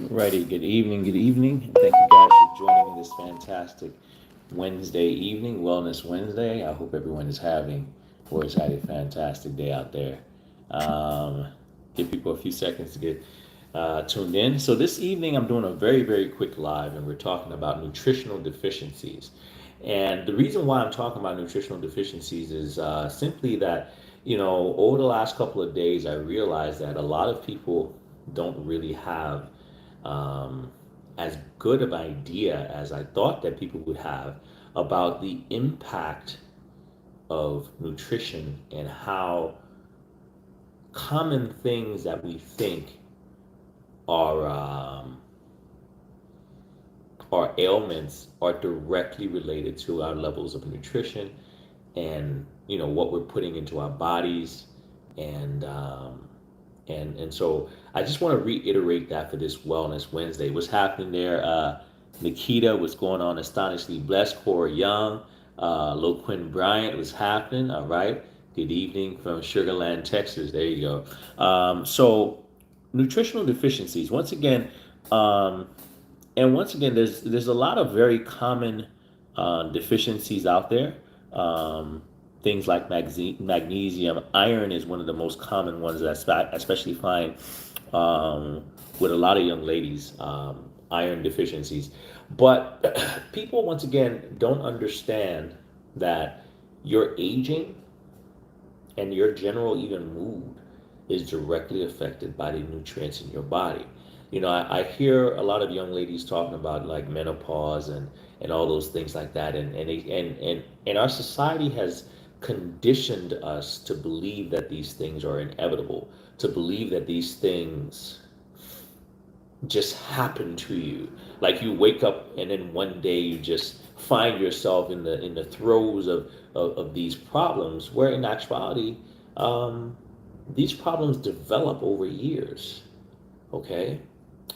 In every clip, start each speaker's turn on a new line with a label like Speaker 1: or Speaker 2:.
Speaker 1: Righty, good evening, good evening. Thank you guys for joining me this fantastic Wednesday evening, Wellness Wednesday. I hope everyone is having or has had a fantastic day out there. Um, Give people a few seconds to get tuned in. So this evening I'm doing a very quick live and we're talking about nutritional deficiencies. And the reason why I'm talking about nutritional deficiencies is simply that, over the last couple of days, I realized that a lot of people don't really have um, as good of idea as I thought that people would have about the impact of nutrition and how common things that we think are our ailments are directly related to our levels of nutrition and what we're putting into our bodies and so I just want to reiterate that for this Wellness Wednesday. What's happening there? Nikita, what's going on? Astonishingly blessed. Cora Young, Loquin Bryant, what's happening? All right. Good evening from Sugarland, Texas. There you go. So nutritional deficiencies. Um, once again, there's a lot of very common deficiencies out there. Um, Things like magnesium, iron is one of the most common ones that I especially find with a lot of young ladies, iron deficiencies. But people, once again, don't understand that your aging and your general even mood is directly affected by the nutrients in your body. I hear a lot of young ladies talking about like menopause and all those things like that, and our society has conditioned us to believe that these things are inevitable, to believe that these things just happen to you. Like you wake up and then one day you just find yourself in the throes of these problems, where in actuality, um, these problems develop over years. Okay.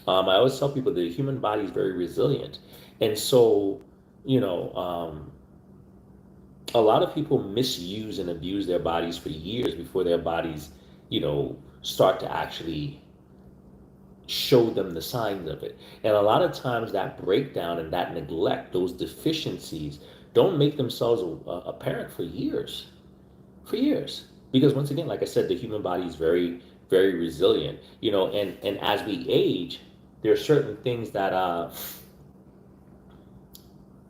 Speaker 1: I always tell people the human body is very resilient. And so, you know, um, a lot of people misuse and abuse their bodies for years before their bodies, start to actually show them the signs of it. And a lot of times that breakdown and that neglect, those deficiencies, don't make themselves apparent for years. Because once again, like I said, the human body is very resilient, and as we age, there are certain things that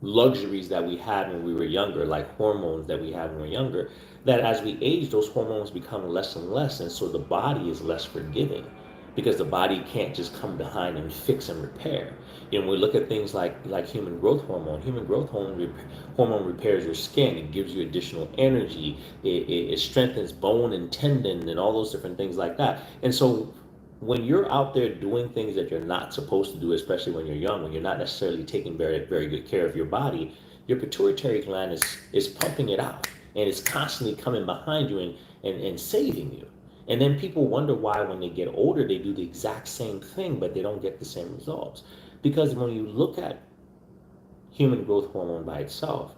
Speaker 1: luxuries that we had when we were younger, like hormones that we had when we were younger, that as we age, those hormones become less and less. And so the body is less forgiving because the body can't just come behind and fix and repair. When we look at things like human growth hormone repairs your skin. It gives you additional energy. It strengthens bone and tendon and all those different things like that. And so when you're out there doing things that you're not supposed to do, especially when you're young, when you're not necessarily taking very good care of your body, your pituitary gland is pumping it out and it's constantly coming behind you and saving you. And then people wonder why when they get older they do the exact same thing but they don't get the same results. Because when you look at human growth hormone by itself,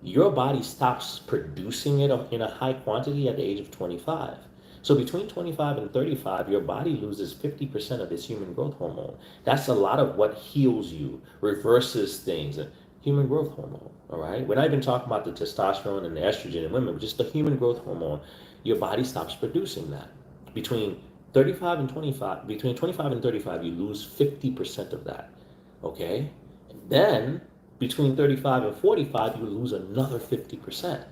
Speaker 1: your body stops producing it in a high quantity at the age of 25. So between 25 and 35, your body loses 50% of its human growth hormone. That's a lot of what heals you, reverses things. Human growth hormone, all right? We're not even talking about the testosterone and the estrogen in women, but just the human growth hormone. Your body stops producing that. Between 35 and 25, between 25 and 35, you lose 50% of that, okay? And then between 35 and 45, you lose another 50%.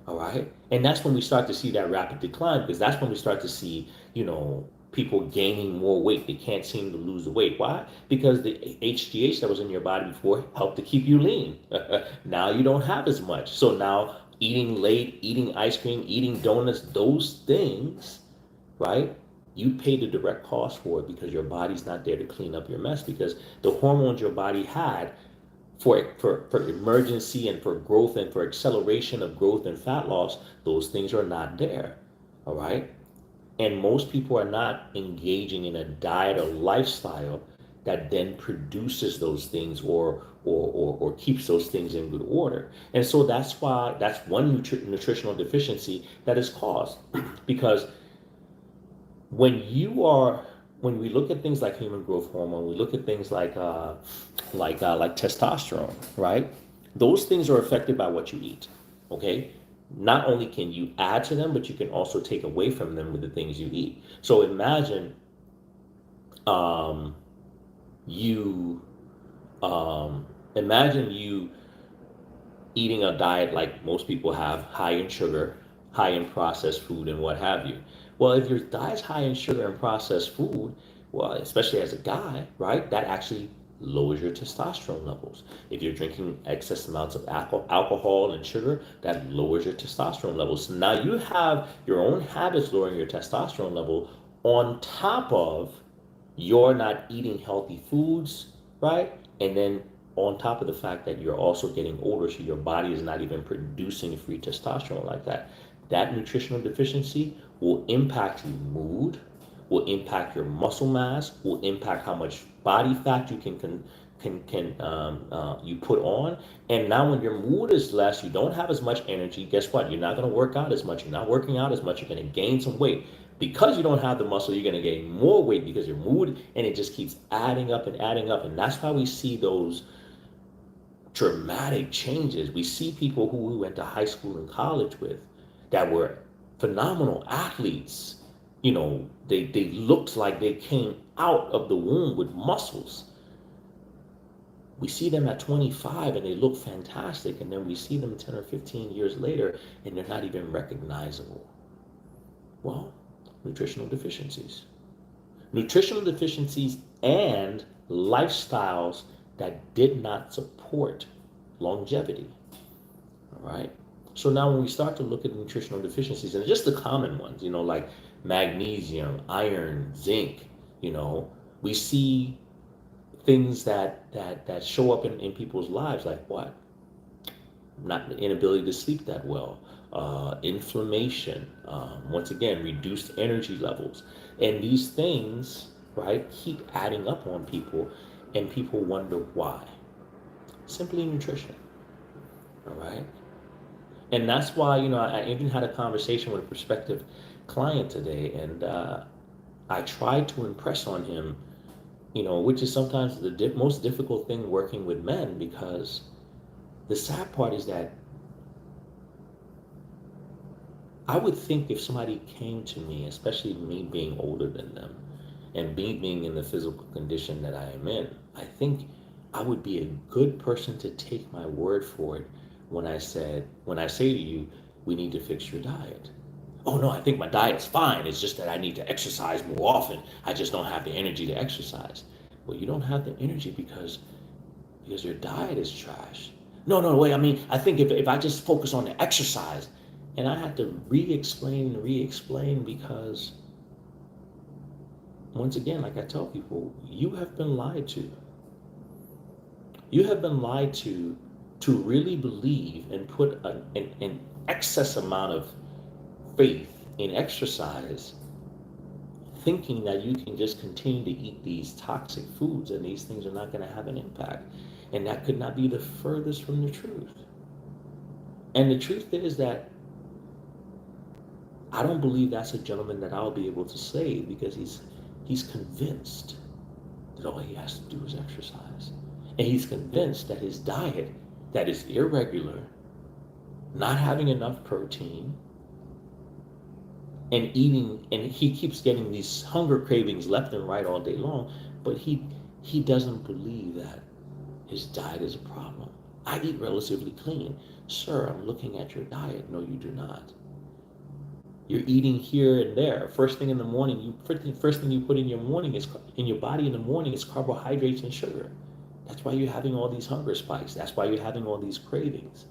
Speaker 1: All right. And that's when we start to see that rapid decline, because that's when we start to see, people gaining more weight. They can't seem to lose the weight. Why? Because the HGH that was in your body before helped to keep you lean. Now you don't have as much. So now eating late, eating ice cream, eating donuts, those things, right? You pay the direct cost for it because your body's not there to clean up your mess, because the hormones your body had for emergency and for growth and for acceleration of growth and fat loss, those things are not there. All right. And most people are not engaging in a diet or lifestyle that then produces those things or keeps those things in good order. And so that's one nutritional deficiency that is caused because when you are when we look at things like human growth hormone, we look at things like testosterone, right? Those things are affected by what you eat. Okay, not only can you add to them, but you can also take away from them with the things you eat. So um, you imagine you eating a diet like most people have, high in sugar, high in processed food, and what have you. Well, if your diet's high in sugar and processed food, well, especially as a guy, right, that actually lowers your testosterone levels. If you're drinking excess amounts of alcohol and sugar, that lowers your testosterone levels. So now you have your own habits lowering your testosterone level on top of you're not eating healthy foods, right? And then on top of the fact that you're also getting older, so your body is not even producing free testosterone like that. That nutritional deficiency will impact your mood, will impact your muscle mass, will impact how much body fat you can you put on. And now when your mood is less, you don't have as much energy. Guess what? You're not going to work out as much. You're not working out as much. You're going to gain some weight. Because you don't have the muscle, you're going to gain more weight because your mood, and it just keeps adding up and adding up. And that's why we see those dramatic changes. We see people who we went to high school and college with that were phenomenal athletes. You know, they looked like they came out of the womb with muscles. We see them at 25 and they look fantastic, and then we see them 10 or 15 years later and they're not even recognizable. Well, nutritional deficiencies. Nutritional deficiencies and lifestyles that did not support longevity. All right. So now when we start to look at nutritional deficiencies, and just the common ones, like magnesium, iron, zinc, we see things that show up in people's lives, like what? Not the inability to sleep that well, inflammation, once again, reduced energy levels. And these things, right, keep adding up on people, and people wonder why. Simply nutrition, all right? And that's why, I even had a conversation with a prospective client today, and I tried to impress on him, which is sometimes the most difficult thing working with men, because the sad part is that I would think if somebody came to me, especially me being older than them, and me being in the physical condition that I am in, I think I would be a good person to take my word for it when I say to you, we need to fix your diet. Oh no, I think my diet's fine. It's just that I need to exercise more often. I just don't have the energy to exercise. Well, you don't have the energy because your diet is trash. No, wait, I mean, I think if I just focus on the exercise, and I had to re-explain because, once again, like I tell people, you have been lied to. You have been lied to really believe and put an excess amount of faith in exercise, thinking that you can just continue to eat these toxic foods and these things are not going to have an impact. And that could not be the furthest from the truth. And the truth is that I don't believe that's a gentleman that I'll be able to save, because he's convinced that all he has to do is exercise. And he's convinced that his diet that is irregular, not having enough protein, and he keeps getting these hunger cravings left and right all day long, but he doesn't believe that his diet is a problem. I eat relatively clean. Sir, I'm looking at your diet. No, you do not. You're eating here and there. First thing in the morning, first thing you put in your body in the morning is carbohydrates and sugar. That's why you're having all these hunger spikes. That's why you're having all these cravings.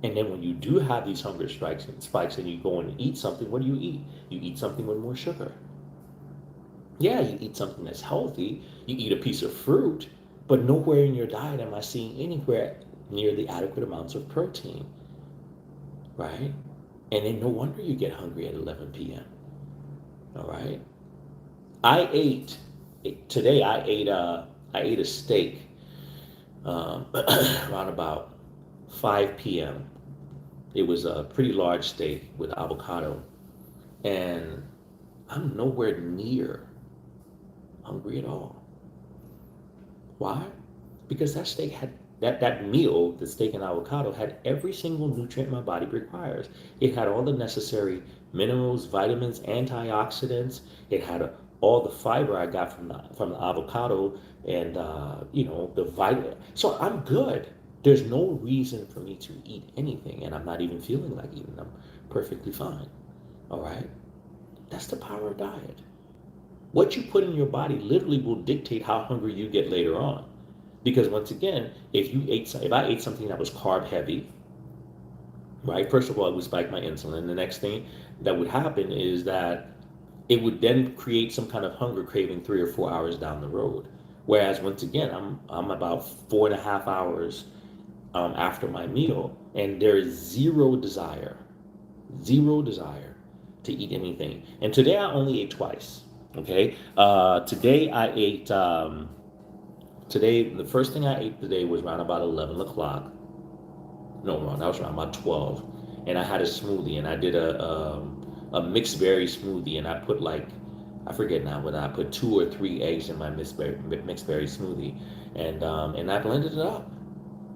Speaker 1: And then when you do have these hunger spikes and you go and eat something, what do you eat? You eat something with more sugar. Yeah, you eat something that's healthy. You eat a piece of fruit, but nowhere in your diet am I seeing anywhere near the adequate amounts of protein, right? And then no wonder you get hungry at 11 p.m. All right. Today. I ate a steak around about 5 p.m. It was a pretty large steak with avocado, and I'm nowhere near hungry at all. Why? Because that steak had that meal, the steak and avocado, had every single nutrient my body requires. It had all the necessary minerals, vitamins, antioxidants. It had all the fiber I got from the avocado, and the vitamin. So I'm good. There's no reason for me to eat anything, and I'm not even feeling like eating. I'm perfectly fine. All right. That's the power of diet. What you put in your body literally will dictate how hungry you get later on. Because once again, if I ate something that was carb heavy, right? First of all, it would spike my insulin. The next thing that would happen is that it would then create some kind of hunger craving 3 or 4 hours down the road. Whereas once again, I'm about 4.5 hours after my meal, and there is zero desire to eat anything. And today I only ate twice. Okay. Today I ate. Today the first thing I ate today was around about 11 o'clock. No, wrong. That was around about 12, and I had a smoothie, and I did a mixed berry smoothie, and I put like, I forget now, but I put 2 or 3 eggs in my mixed berry smoothie, and I blended it up.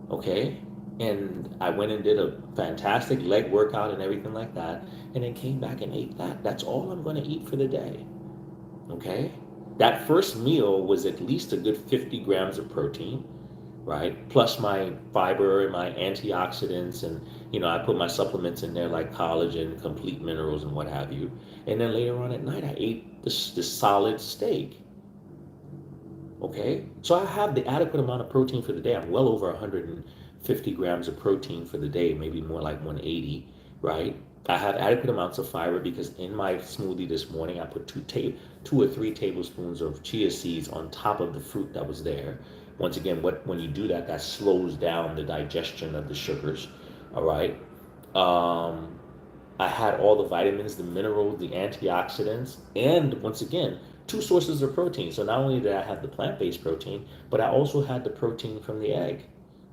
Speaker 1: Okay. And I went and did a fantastic leg workout and everything like that, and then came back and ate that. That's all I'm going to eat for the day. Okay. That first meal was at least a good 50 grams of protein, right? Plus my fiber and my antioxidants, and I put my supplements in there like collagen, complete minerals, and what have you. And then later on at night, I ate this solid steak. Okay, so I have the adequate amount of protein for the day. I'm well over 150 grams of protein for the day, maybe more like 180, right? I have adequate amounts of fiber because in my smoothie this morning, I put 2 or 3 tablespoons of chia seeds on top of the fruit that was there. Once again, when you do that, that slows down the digestion of the sugars. All right. Um, I had all the vitamins, the minerals, the antioxidants, and once again, 2 sources of protein. So not only did I have the plant-based protein, but I also had the protein from the egg.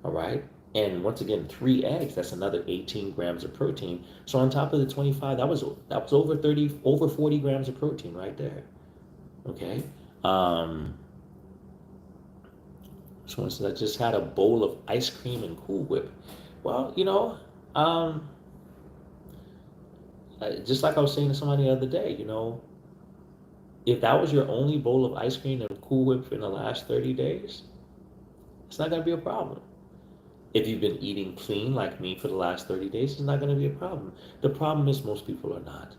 Speaker 1: All right. And once again, 3 eggs, that's another 18 grams of protein. So on top of the 25, that was over 40 grams of protein right there. Okay. So instance, I just had a bowl of ice cream and Cool Whip. Well, um, just like I was saying to somebody the other day, if that was your only bowl of ice cream and Cool Whip in the last 30 days, it's not going to be a problem. If you've been eating clean like me for the last 30 days, it's not going to be a problem. The problem is most people are not.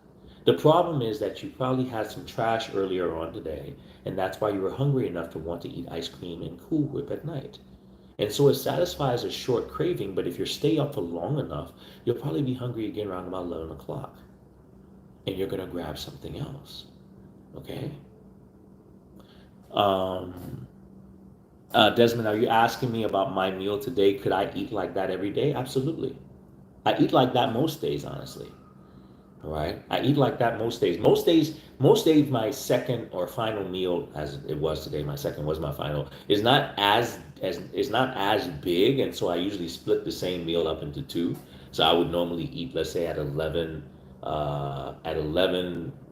Speaker 1: The problem is that you probably had some trash earlier on today, and that's why you were hungry enough to want to eat ice cream and Cool Whip at night. And so it satisfies a short craving, but if you stay up for long enough, you'll probably be hungry again around about 11 o'clock. And you're going to grab something else. Okay? Desmond, are you asking me about my meal today? Could I eat like that every day? Absolutely. I eat like that most days, honestly. All right. I eat like that most days. Most days, my second or final meal, as it was today, my second was my final, is not as big, and so I usually split the same meal up into two. So I would normally eat, let's say, at 11,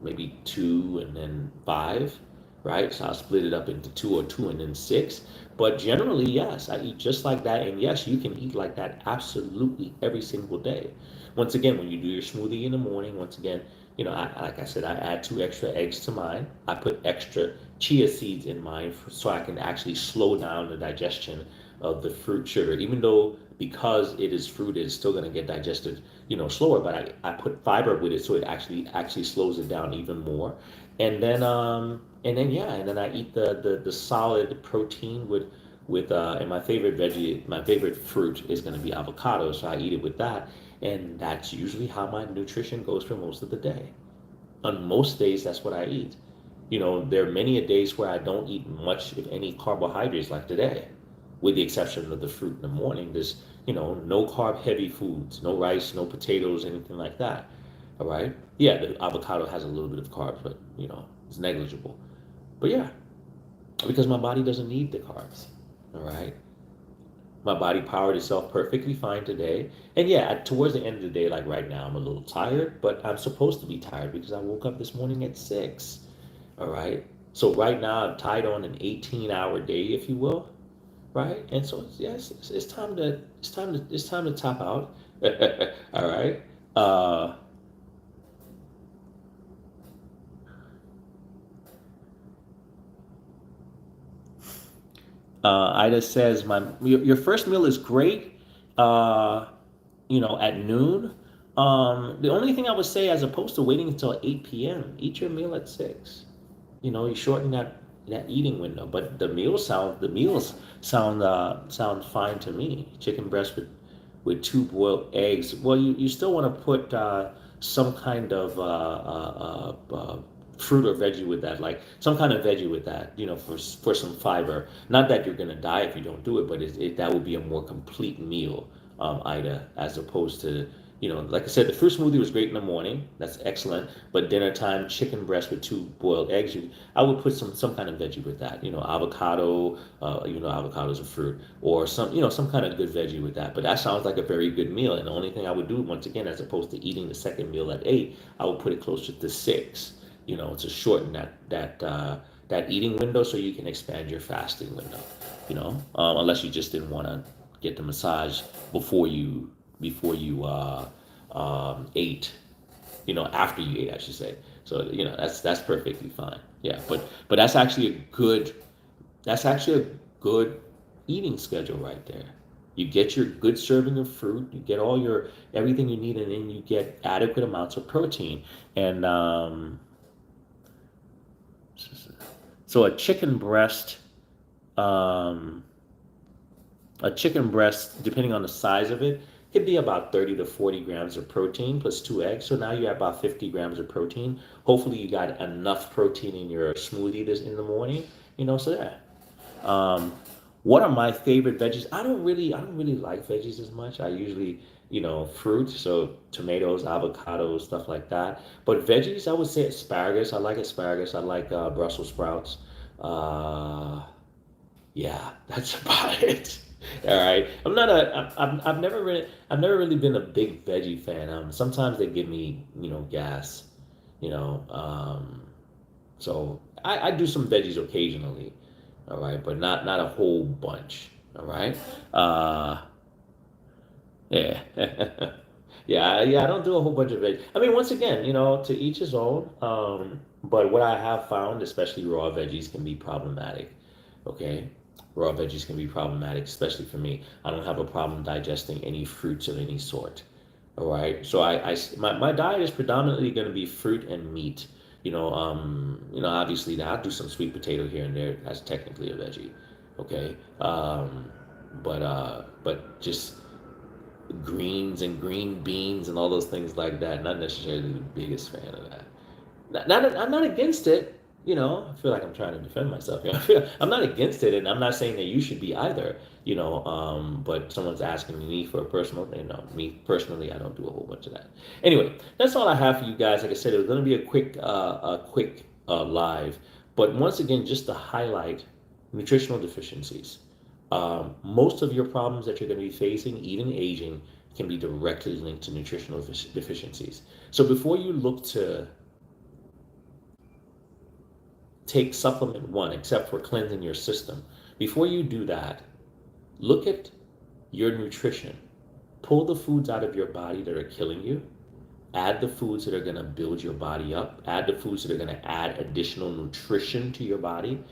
Speaker 1: maybe two, and then five, right? So I'll split it up into two and then six. But generally, yes, I eat just like that, and yes, you can eat like that absolutely every single day. Once again, when you do your smoothie in the morning, once again, like I said, I add 2 extra eggs to mine. I put extra chia seeds in mine so I can actually slow down the digestion of the fruit sugar. Even though because it is fruit, it is still going to get digested, slower. But I put fiber with it so it actually slows it down even more. And then I eat the solid protein with and my favorite fruit is going to be avocado, so I eat it with that, and that's usually how my nutrition goes for most of the day. On most days, that's what I eat. There are many a days where I don't eat much, if any, carbohydrates like today, with the exception of the fruit in the morning. There's, no carb heavy foods, no rice, no potatoes, anything like that. All right. Yeah, the avocado has a little bit of carbs, but, it's negligible. But yeah, because my body doesn't need the carbs. All right. My body powered itself perfectly fine today. And yeah, towards the end of the day, like right now, I'm a little tired, but I'm supposed to be tired because I woke up this morning at 6. All right. So right now I've tied on an 18-hour day, if you will, right? And so yes, it's time to top out. All right. Uh, Ida says your first meal is great. Uh, at noon. The only thing I would say, as opposed to waiting until 8 p.m., eat your meal at 6. You shorten that eating window. But the meals sound fine to me. Chicken breast with two boiled eggs. Well, you still want to put some kind of fruit or veggie with that, like some kind of veggie with that, for some fiber. Not that you're gonna die if you don't do it, but that would be a more complete meal, Ida, as opposed to, like I said, the fruit smoothie was great in the morning. That's excellent. But dinner time, chicken breast with two boiled eggs. I would put some kind of veggie with that. Avocado. Avocado's a fruit, or some kind of good veggie with that. But that sounds like a very good meal. And the only thing I would do, once again, as opposed to eating the second meal at 8, I would put it closer to 6. To shorten that eating window, so you can expand your fasting window. Unless you just didn't want to get the massage before you ate, after you ate, I should say. So that's perfectly fine. Yeah, but that's actually a good eating schedule right there. You get your good serving of fruit, you get all your everything you need, and then you get adequate amounts of protein. And so um, a chicken breast, depending on the size of it, could be about 30 to 40 grams of protein plus two eggs. So now you have about 50 grams of protein. Hopefully you got enough protein in your smoothie this in the morning. So that. Um, what are my favorite veggies? I don't really like veggies as much. I usually, fruit, so tomatoes, avocados, stuff like that. But veggies, I would say asparagus. I like asparagus. I like Brussels sprouts. Uh, yeah, that's about it. All right. I'm not a. I've never really been a big veggie fan. Sometimes they give me, gas. You know. So I do some veggies occasionally. All right, but not a whole bunch. All right. Uh, yeah. Yeah. I don't do a whole bunch of veg. I mean, once again, to each his own. But what I have found, especially raw veggies, can be problematic. Okay, raw veggies can be problematic, especially for me. I don't have a problem digesting any fruits of any sort. All right, so my diet is predominantly going to be fruit and meat. Obviously now I do some sweet potato here and there. That's technically a veggie. Okay, but just greens and green beans and all those things like that. Not necessarily the biggest fan of that. I'm not against it. I feel like I'm trying to defend myself. I'm not against it, and I'm not saying that you should be either. But someone's asking me for a personal. Me personally, I don't do a whole bunch of that. Anyway, that's all I have for you guys. Like I said, it was going to be a quick live, but once again, just to highlight nutritional deficiencies. Most of your problems that you're going to be facing, even aging, can be directly linked to nutritional deficiencies. So before you look to take supplement one, except for cleansing your system, before you do that, look at your nutrition. Pull the foods out of your body that are killing you. Add the foods that are going to build your body up. Add the foods that are going to add additional nutrition to your body.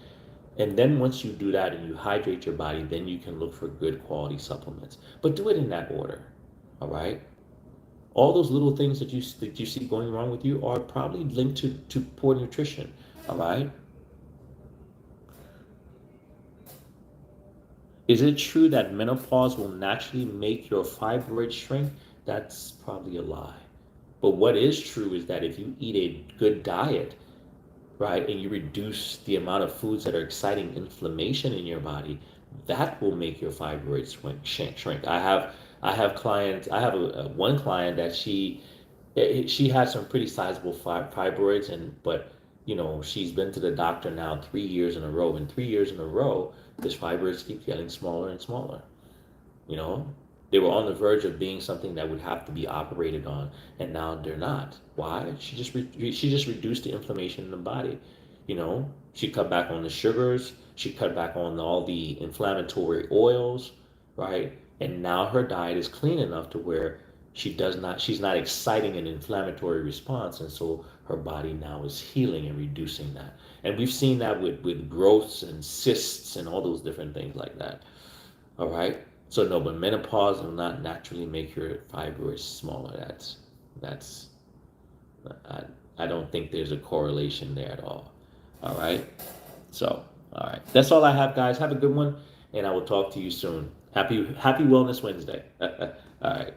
Speaker 1: And then once you do that and you hydrate your body, then you can look for good quality supplements. But do it in that order. All right? All those little things that you see going wrong with you are probably linked to poor nutrition. All right? Is it true that menopause will naturally make your fibroids shrink? That's probably a lie. But what is true is that if you eat a good diet, right, and you reduce the amount of foods that are exciting inflammation in your body, that will make your fibroids shrink. I have clients. I have one client that she has some pretty sizable fibroids, but she's been to the doctor now 3 years in a row, and 3 years in a row, this fibroids keep getting smaller and smaller. You know, they were on the verge of being something that would have to be operated on, and now they're not. Why? She just reduced the inflammation in the body. She cut back on the sugars, she cut back on all the inflammatory oils, right? And now her diet is clean enough to where she's not exciting an inflammatory response. And so her body now is healing and reducing that. And we've seen that with growths and cysts and all those different things like that. All right. So no, but menopause will not naturally make your fibroids smaller. That's I, I don't think there's a correlation there at all. All right. So, all right. That's all I have, guys. Have a good one, and I will talk to you soon. Happy Wellness Wednesday. All right.